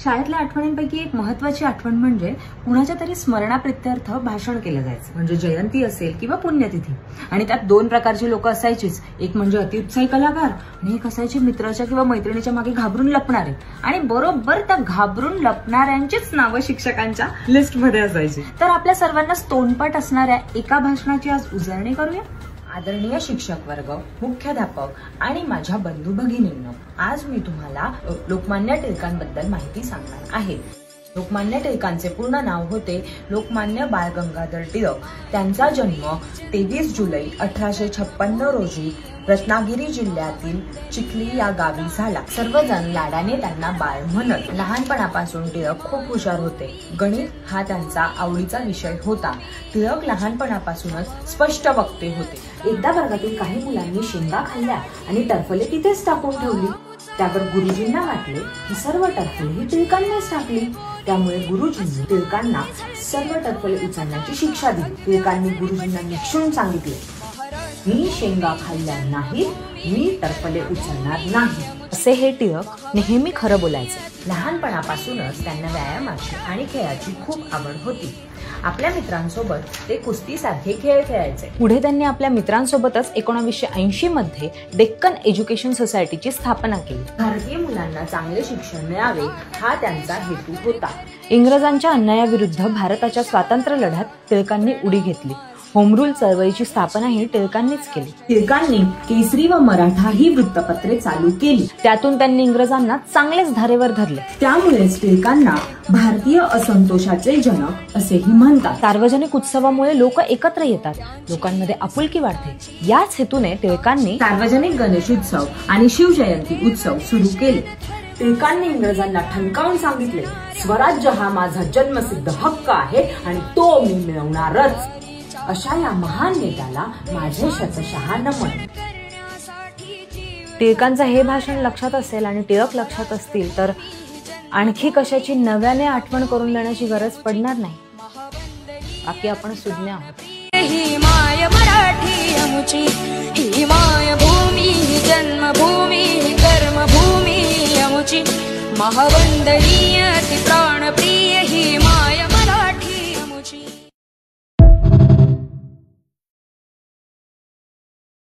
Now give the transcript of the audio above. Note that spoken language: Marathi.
शाळेतल्या आठवणींपैकी एक महत्त्वाची आठवण म्हणजे कुणाच्या तरी स्मरणाप्रित्यर्थ भाषण केलं जायचं, म्हणजे जयंती असेल किंवा पुण्यतिथी। आणि त्यात दोन प्रकारची लोक असायचीच, एक म्हणजे अतिउत्साही कलाकार आणि एक असायचे मित्राच्या किंवा मैत्रिणीच्या मागे घाबरून लपणारे। आणि बरोबर त्या घाबरून लपणाऱ्यांचीच नावं शिक्षकांच्या लिस्टमध्ये असायची। तर आपल्या सर्वांना तोंडपाठ असणाऱ्या एका भाषणाची आज उजळणी करूया। आदरणीय शिक्षक वर्ग, मुख्याध्यापक आणि माझ्या बंधू भगिनींनो, आज मी तुम्हाला लोकमान्य टिळकांबद्दल माहिती सांगणार आहे। लोकमान्य टिळकांचे पूर्ण नाव होते लोकमान्य बाळ गंगाधर टिळक। त्यांचा जन्म 23 जुलै 1856 रोजी रत्नागिरी जिल्ह्यातील चिखली या गावी झाला। सर्वजण लाडाने त्यांना बाळ म्हणत। लहानपणापासून टिळक खूप हुशार होते। गणित हा त्यांचा आवडीचा विषय होता। टिळक लहानपणापासूनच स्पष्ट वक्ते होते। एकदा वर्गातील काही मुलांनी शेंगा खाल्ल्या आणि टरफले तिथेच टाकून ठेवली। त्यावर गुरुजींना वाटले की सर्व टरफले ही टिळकांनीच टाकली। त्यामुळे गुरुजींनी टिळकांना सर्व टरफले उचलण्याची शिक्षा दिली। टिळकांनी गुरुजींना निक्षून सांगितले, मी शेंगा खाल्ल्या नाहीत, मी टरफले उचलणार नाही, असे हे टिळक नेहमी खरं बोलायचे। लहानपणापासूनच त्यांना व्यायामाची आणि खेळाची खूप आवड होती। आपल्या मित्रांसोबत ते कुस्तीसारखे खेळ खेळायचे। पुढे त्यांनी आपल्या मित्रांसोबतच 1980 मध्ये डेक्कन एज्युकेशन सोसायटीची स्थापना केली। भारतीय मुलांना चांगले शिक्षण मिळावे हा त्यांचा हेतू होता। इंग्रजांच्या अन्यायाविरुद्ध भारताच्या स्वातंत्र्य लढ्यात टिळकांनी उडी घेतली। होम रूल चळवळीची स्थापनाही टिळकांनीच केली। टिळकांनी केसरी व मराठा ही वृत्तपत्रे चालू केली। त्यातून त्यांनी इंग्रजांना चांगलेच धारेवर धरले। त्यामुळेच टिळकांना भारतीय असंतोषाचे जनक असेही म्हणतात। सार्वजनिक उत्सवामुळे लोक एकत्र येतात, लोकांमध्ये आपुलकी वाढते। याच हेतूने टिळकांनी सार्वजनिक गणेशोत्सव आणि शिवजयंती उत्सव सुरू केले। टिळकांनी इंग्रजांना ठणकावून सांगितले, स्वराज्य हा माझा जन्मसिद्ध हक्क आहे आणि तो मी मिळवणारच। अशा या महान नेत्याला माझे शतशः नमन। टिळकांचं हे भाषण लक्षात असेल आणि टिळक लक्षात असतील तर आणखी कशाची नव्याने आठवण करून देण्याची गरज पडणार नाही। बाकी आपण सुज्ञ आहोत। ही माय मराठी अमुची, ही माय भूमी, जन्मभूमी, कर्मभूमी अमुची, महावंदनीय ती प्राणप्रिय ही माय मराठी अमुची।